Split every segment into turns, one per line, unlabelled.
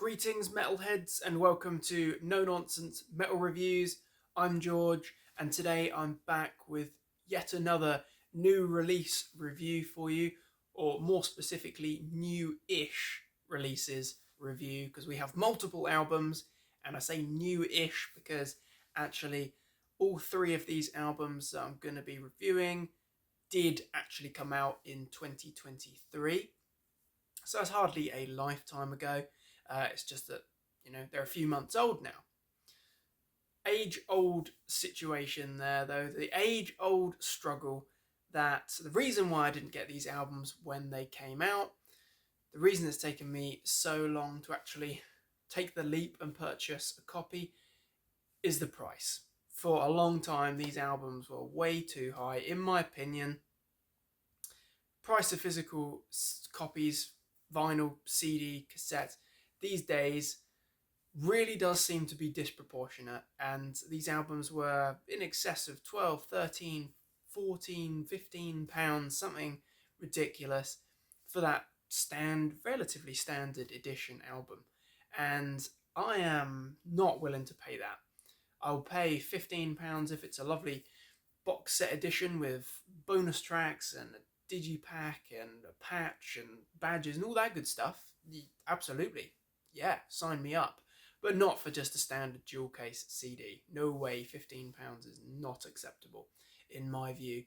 Greetings, metalheads, and welcome to No Nonsense Metal Reviews. I'm George, and today I'm back with yet another new release review for you, or more specifically, new-ish releases review, because we have multiple albums, and I say new-ish because actually all three of these albums that I'm going to be reviewing did actually come out in 2023. So it's hardly a lifetime ago. It's just that, they're a few months old now. Age-old situation there, though. The age-old struggle that the reason why I didn't get these albums when they came out, the reason it's taken me so long to actually take the leap and purchase a copy is the price. For a long time, these albums were way too high, in my opinion. Price of physical copies, vinyl, CD, cassette, these days really does seem to be disproportionate, and these albums were in excess of 12, 13, 14, 15 pounds, something ridiculous for that relatively standard edition album, and I am not willing to pay that. I'll pay £15 if it's a lovely box set edition with bonus tracks and a digipack and a patch and badges and all that good stuff. Absolutely, yeah, sign me up. But not for just a standard dual case CD. No way, £15 is not acceptable in my view.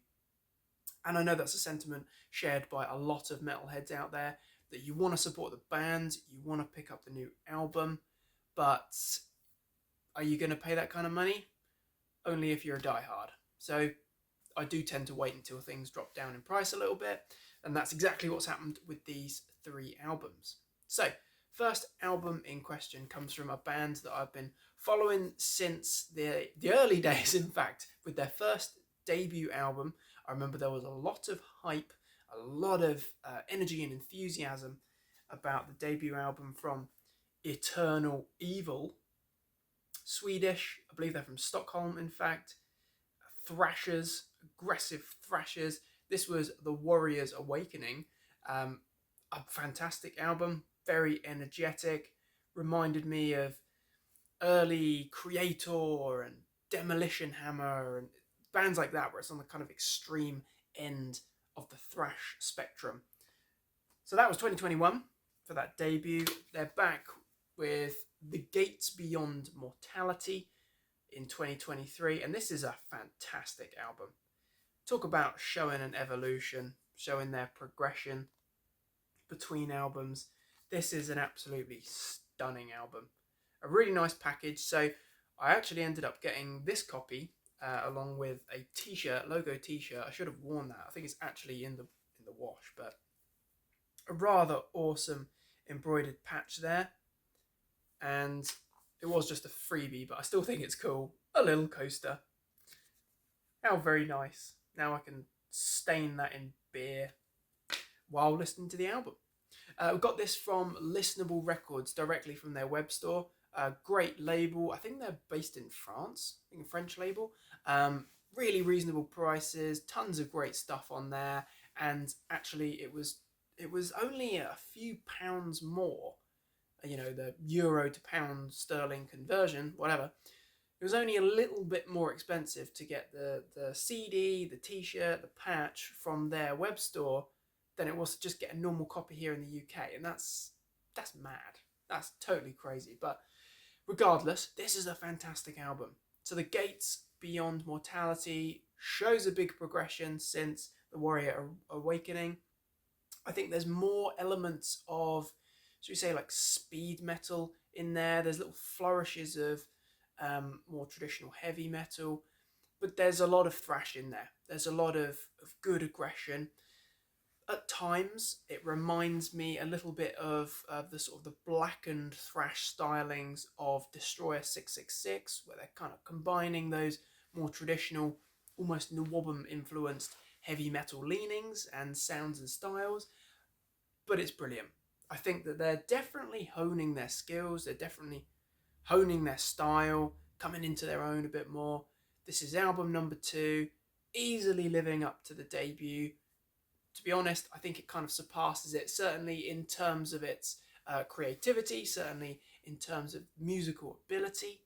And I know that's a sentiment shared by a lot of metalheads out there, that you want to support the band, you want to pick up the new album, but are you going to pay that kind of money? Only if you're a diehard. So I do tend to wait until things drop down in price a little bit, and that's exactly what's happened with these three albums. So, first album in question comes from a band that I've been following since the early days, in fact, with their first debut album. I remember there was a lot of hype, a lot of energy and enthusiasm about the debut album from Eternal Evil. Swedish, I believe they're from Stockholm, in fact. Thrashers, aggressive Thrashers. This was The Warrior's Awakening. A fantastic album, very energetic, reminded me of early Creator and Demolition Hammer and bands like that, where it's on the kind of extreme end of the thrash spectrum. So that was 2021 for that debut. They're back with The Gates Beyond Mortality in 2023, and this is a fantastic album. Talk about showing an evolution, showing their progression between albums. This is an absolutely stunning album. A really nice package. So I actually ended up getting this copy along with a t-shirt, logo t-shirt. I should have worn that. I think it's actually in the wash, but a rather awesome embroidered patch there. And it was just a freebie, but I still think it's cool. A little coaster. How very nice. Now I can stain that in beer while listening to the album. We got this from Listenable Records, directly from their web store. Great label. I think they're based in France. I think a French label. Really reasonable prices. Tons of great stuff on there. And actually, it was only a few pounds more. The euro to pound sterling conversion, whatever. It was only a little bit more expensive to get the CD, the t-shirt, the patch from their web store than it was to just get a normal copy here in the UK. And that's mad. That's totally crazy. But regardless, this is a fantastic album. So The Gates Beyond Mortality shows a big progression since The Warrior Awakening. I think there's more elements of, should we say, like speed metal in there. There's little flourishes of more traditional heavy metal, but there's a lot of thrash in there. There's a lot of good aggression. At times, it reminds me a little bit of the sort of the blackened thrash stylings of Destroyer 666, where they're kind of combining those more traditional, almost Nwabum influenced heavy metal leanings and sounds and styles. But it's brilliant. I think that they're definitely honing their skills. They're definitely honing their style, coming into their own a bit more. This is album number 2, easily living up to the debut. To be honest, I think it kind of surpasses it, certainly in terms of its creativity, certainly in terms of musical ability.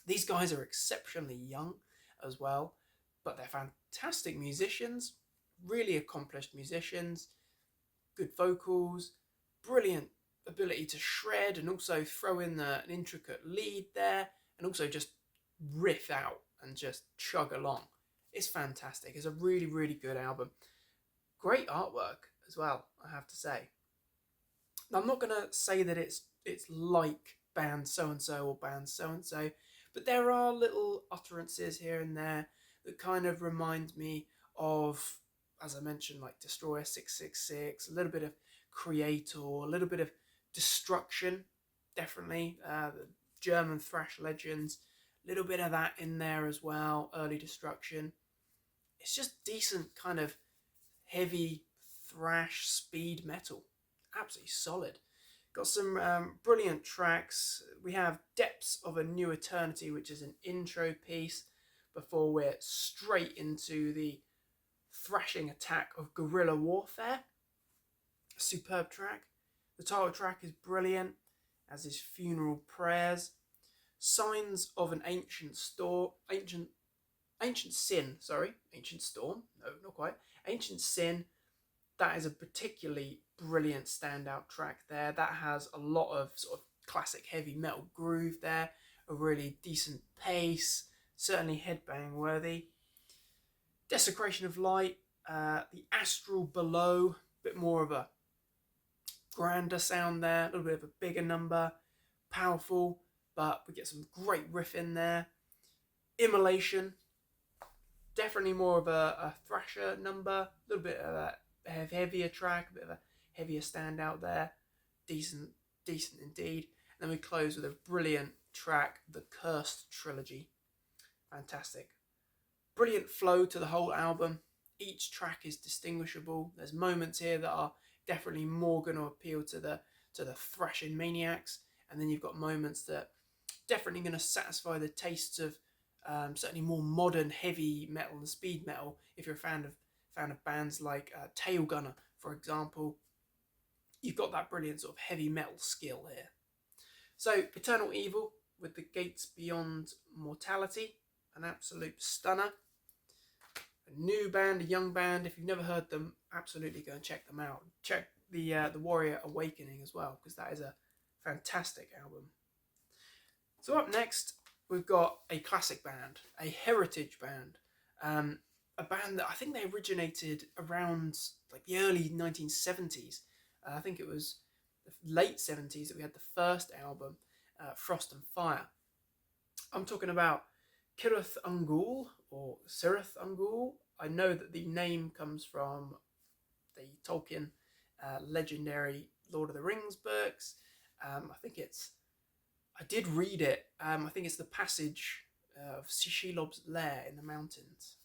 These guys are exceptionally young as well, but they're fantastic musicians, really accomplished musicians, good vocals, brilliant ability to shred and also throw in an intricate lead there, and also just riff out and just chug along. It's fantastic. It's a really, really good album. Great artwork as well, I have to say. Now, I'm not going to say that it's like band so-and-so or band so-and-so, but there are little utterances here and there that kind of remind me of, as I mentioned, like Destroyer 666, a little bit of Creator, a little bit of Destruction, definitely, the German thrash legends, a little bit of that in there as well, early Destruction. It's just decent kind of heavy thrash speed metal, absolutely solid. Got some brilliant tracks. We have Depths of a New Eternity, which is an intro piece, before we're straight into the thrashing attack of guerrilla warfare. A superb track. The title track is brilliant, as is Funeral Prayers. Signs of an Ancient Storm. Ancient Sin, sorry. Ancient Storm. No, not quite. Ancient Sin. That is a particularly brilliant standout track there. That has a lot of sort of classic heavy metal groove there, a really decent pace, certainly headbang worthy. Desecration of Light, the Astral Below, a bit more of a grander sound there, a little bit of a bigger number, powerful, but we get some great riff in there. Immolation, definitely more of a thrasher number, a little bit of that heavier track, a bit of a heavier standout there. Decent indeed. And then we close with a brilliant track, The Cursed Trilogy. Fantastic. Brilliant flow to the whole album. Each track is distinguishable. There's moments here that are definitely more going to appeal to the thrashing maniacs, and then you've got moments that definitely going to satisfy the tastes of certainly more modern heavy metal and speed metal. If you're a fan of bands like Tail Gunner, for example, you've got that brilliant sort of heavy metal skill here. So Eternal Evil with The Gates Beyond Mortality, an absolute stunner. A new band, a young band. If you've never heard them, absolutely go and check them out. Check the Warrior Awakening as well, because that is a fantastic album. So up next, we've got a classic band, a heritage band, a band that I think they originated around like the early 1970s. I think it was the late 70s that we had the first album, Frost and Fire. I'm talking about Cirith Ungol, or Cirith Ungol. I know that the name comes from the Tolkien legendary Lord of the Rings books. I did read it. I think it's the passage of Shilob's lair in the mountains,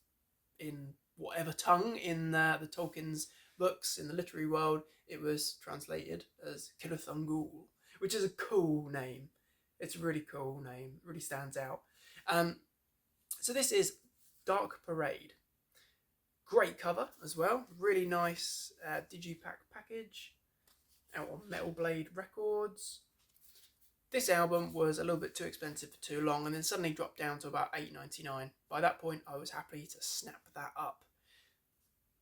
in whatever tongue in the Tolkien's books in the literary world. It was translated as Cirith Ungol, which is a cool name. It's a really cool name. It really stands out. So this is Dark Parade. Great cover as well. Really nice digipack package out on Metal Blade Records. This album was a little bit too expensive for too long, and then suddenly dropped down to about $8.99. By that point, I was happy to snap that up.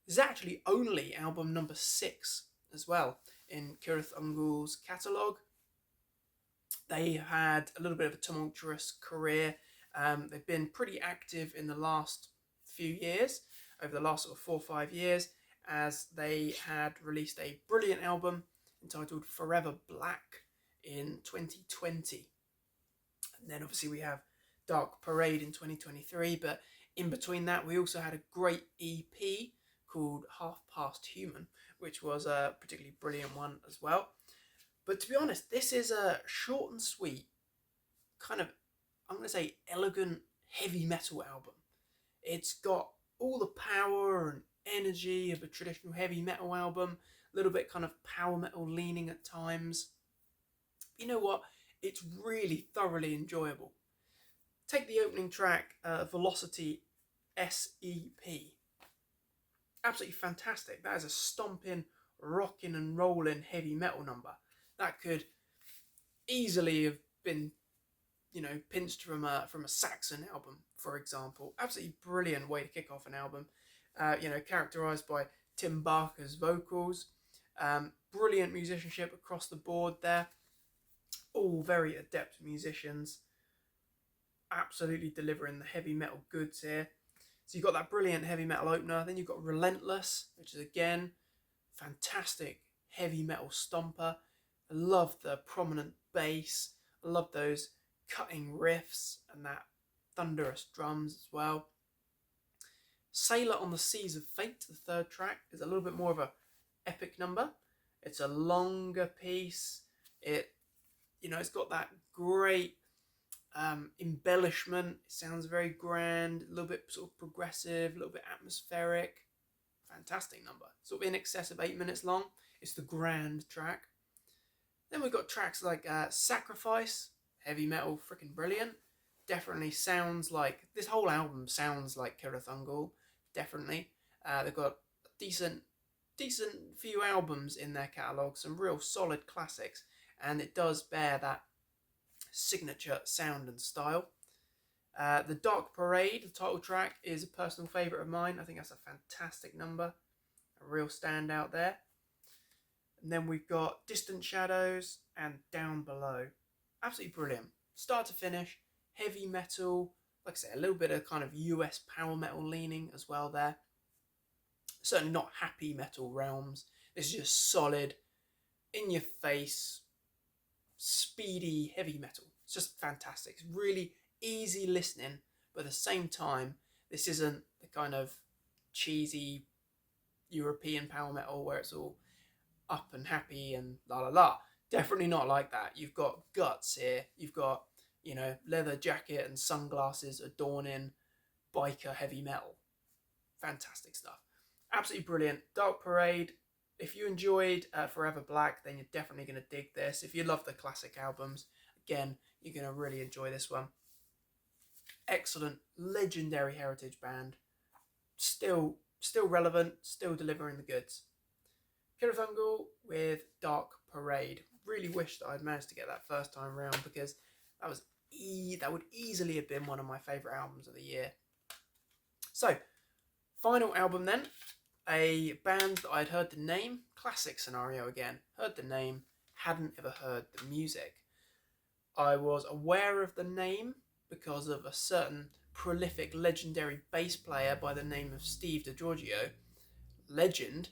This is actually only album number 6 as well in Cirith Ungol's catalogue. They had a little bit of a tumultuous career. They've been pretty active in the last few years, over the last sort of 4 or 5 years, as they had released a brilliant album entitled Forever Black in 2020. And then obviously we have Dark Parade in 2023, but in between that we also had a great EP called Half Past Human, which was a particularly brilliant one as well. But to be honest, this is a short and sweet, kind of, I'm going to say, elegant heavy metal album. It's got all the power and energy of a traditional heavy metal album, a little bit kind of power metal leaning at times. You know what? It's really thoroughly enjoyable. Take the opening track, Velocity SEP. Absolutely fantastic. That is a stomping, rocking and rolling heavy metal number. that could easily have been, pinched from a Saxon album, for example. Absolutely brilliant way to kick off an album. Characterized by Tim Barker's vocals. Brilliant musicianship across the board there. All very adept musicians. Absolutely delivering the heavy metal goods here. So you've got that brilliant heavy metal opener. Then you've got Relentless, which is again fantastic heavy metal stomper. I love the prominent bass. I love those cutting riffs and that thunderous drums as well. Sailor on the Seas of Fate, the third track, is a little bit more of a epic number. It's a longer piece. It's got that great embellishment. It sounds very grand, a little bit sort of progressive, a little bit atmospheric. Fantastic number. Sort of in excess of 8 minutes long. It's the grand track. Then we've got tracks like Sacrifice, heavy metal, freaking brilliant. Definitely sounds like, this whole album sounds like Cirith Ungol, definitely. They've got a decent few albums in their catalogue, some real solid classics, and it does bear that signature sound and style. The Dark Parade, the title track, is a personal favourite of mine. I think that's a fantastic number, a real standout there. And then we've got Distant Shadows and Down Below. Absolutely brilliant. Start to finish, heavy metal, like I say, a little bit of kind of US power metal leaning as well there. Certainly not happy metal realms. This is just solid, in your face, speedy heavy metal. It's just fantastic. It's really easy listening, but at the same time, this isn't the kind of cheesy European power metal where it's all up and happy and la la la. Definitely not like that. You've got guts here. You've got, leather jacket and sunglasses adorning biker heavy metal. Fantastic stuff. Absolutely brilliant. Dark Parade. If you enjoyed Forever Black, then you're definitely going to dig this. If you love the classic albums, again, you're going to really enjoy this one. Excellent, legendary heritage band. Still relevant, still delivering the goods. Cirith Ungol with Dark Parade. Really wish that I'd managed to get that first time round, because that would easily have been one of my favourite albums of the year. So, final album then. A band that I'd heard the name, classic scenario again, heard the name, hadn't ever heard the music. I was aware of the name because of a certain prolific legendary bass player by the name of Steve DiGiorgio, legend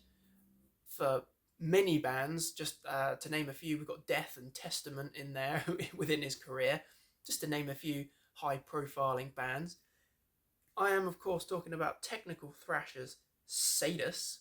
for many bands. Just to name a few, we've got Death and Testament in there within his career, just to name a few high-profiling bands. I am, of course, talking about technical thrashers Sadus.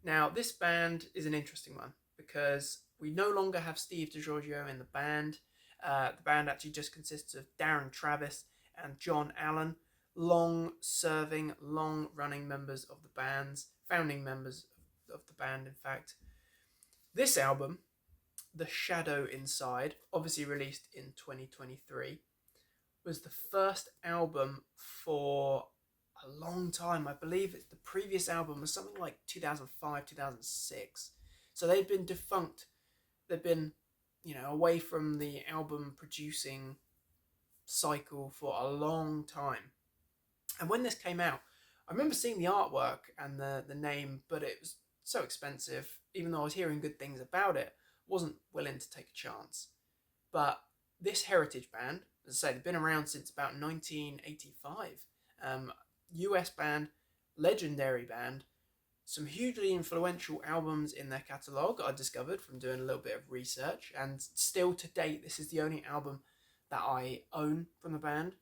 Now, this band is an interesting one because we no longer have Steve DiGiorgio in the band. The band actually just consists of Darren Travis and John Allen, long-serving, long-running members of the bands, founding members of the band, in fact. This album, The Shadow Inside, obviously released in 2023, was the first album for a long time. I believe the previous album was something like 2005, 2006. So they'd been defunct. They'd been, away from the album producing cycle for a long time. And when this came out, I remember seeing the artwork and the name, but it was so expensive. Even though I was hearing good things about it, wasn't willing to take a chance. But this heritage band, as I say, they've been around since about 1985. US band, legendary band, some hugely influential albums in their catalogue I discovered from doing a little bit of research, and still to date this is the only album that I own from the band.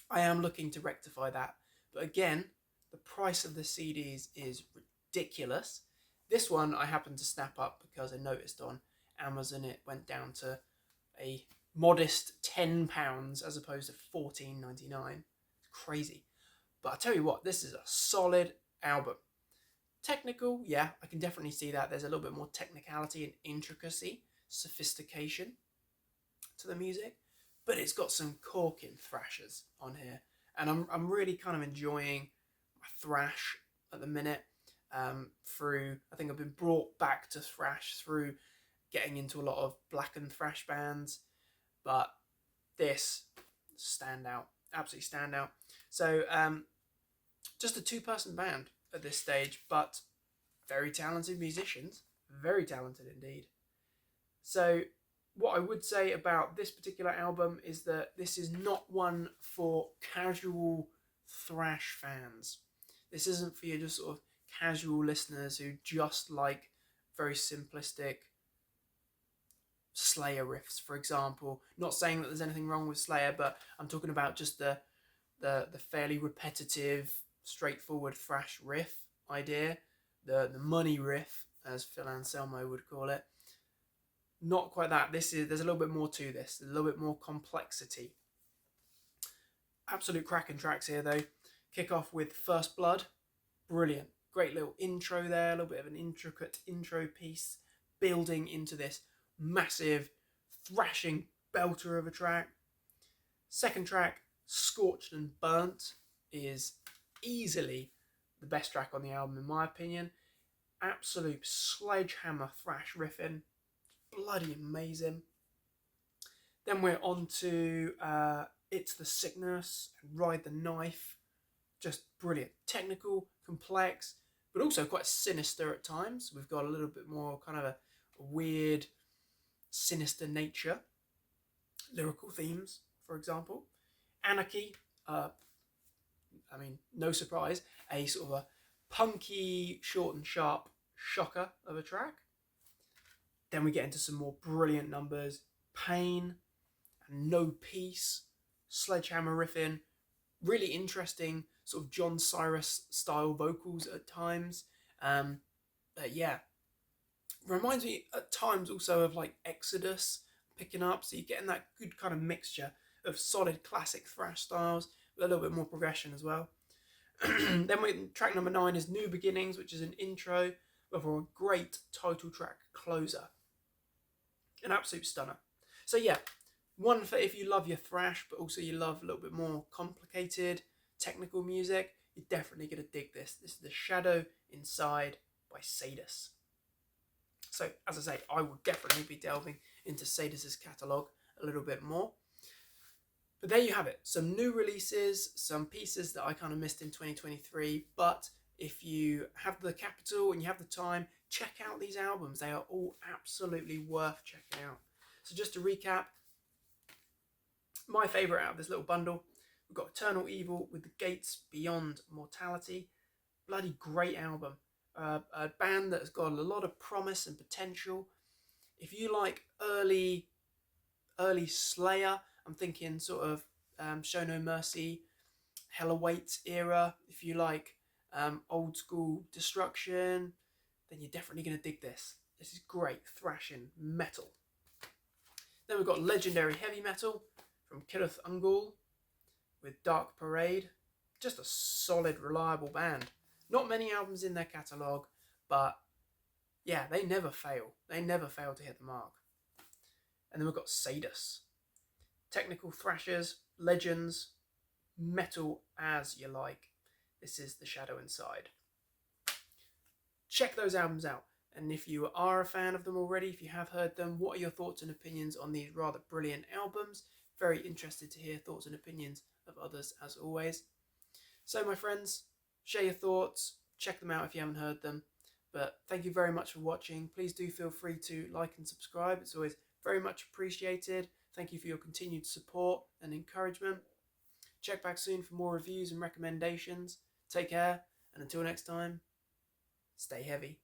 I am looking to rectify that, but again, the price of the CDs is ridiculous. This one I happened to snap up because I noticed on Amazon it went down to a modest £10 as opposed to $14.99. It's crazy. But I tell you what, this is a solid album. Technical, yeah, I can definitely see that. There's a little bit more technicality and intricacy, sophistication to the music, but it's got some corking thrashers on here, and I'm really kind of enjoying my thrash at the minute. I think I've been brought back to thrash through getting into a lot of black and thrash bands, but this stand out, absolutely stand out. So just a two-person band at this stage, but very talented musicians, very talented indeed. So what I would say about this particular album is that this is not one for casual thrash fans. This isn't for your just sort of casual listeners who just like very simplistic Slayer riffs, for example. Not saying that there's anything wrong with Slayer, but I'm talking about just the fairly repetitive, straightforward thrash riff idea, the money riff, as Phil Anselmo would call it. Not quite that. There's a little bit more to this. There's a little bit more complexity. Absolute cracking tracks here though. Kick off with First Blood. Brilliant. Great little intro there, a little bit of an intricate intro piece building into this massive thrashing belter of a track. Second track, Scorched and Burnt, is easily the best track on the album in my opinion. Absolute sledgehammer thrash riffing. Bloody amazing. Then we're on to It's the Sickness and Ride the Knife. Just brilliant. Technical, complex, but also quite sinister at times. We've got a little bit more kind of a weird, sinister nature. Lyrical themes, for example. Anarchy, no surprise, a sort of a punky, short and sharp shocker of a track. Then we get into some more brilliant numbers. Pain and No Peace, sledgehammer riffing, really interesting sort of John Cyrus style vocals at times. Reminds me at times also of like Exodus picking up, so you're getting that good kind of mixture of solid classic thrash styles with a little bit more progression as well. Then track number 9 is New Beginnings, which is an intro before a great title track closer. An absolute stunner. So yeah, one for if you love your thrash, but also you love a little bit more complicated technical music, you're definitely going to dig this. This is The Shadow Inside by Sadus. So as I say, I will definitely be delving into Sadus's catalogue a little bit more. But there you have it. Some new releases, some pieces that I kind of missed in 2023. But if you have the capital and you have the time, check out these albums. They are all absolutely worth checking out. So just to recap, my favourite out of this little bundle, we've got Eternal Evil with The Gates Beyond Mortality. Bloody great album. A band that has got a lot of promise and potential. If you like early Slayer, I'm thinking sort of Show No Mercy, Hell Awaits era. If you like old school Destruction, then you're definitely going to dig this. This is great thrashing metal. Then we've got legendary heavy metal from Cirith Ungol with Dark Parade. Just a solid, reliable band. Not many albums in their catalogue, but yeah, they never fail. They never fail to hit the mark. And then we've got Sadus. Technical thrashers, legends, metal as you like. This is The Shadow Inside. Check those albums out. And if you are a fan of them already, if you have heard them, what are your thoughts and opinions on these rather brilliant albums? Very interested to hear thoughts and opinions of others as always. So my friends, share your thoughts, check them out if you haven't heard them. But thank you very much for watching. Please do feel free to like and subscribe. It's always very much appreciated. Thank you for your continued support and encouragement. Check back soon for more reviews and recommendations. Take care, and until next time, stay heavy.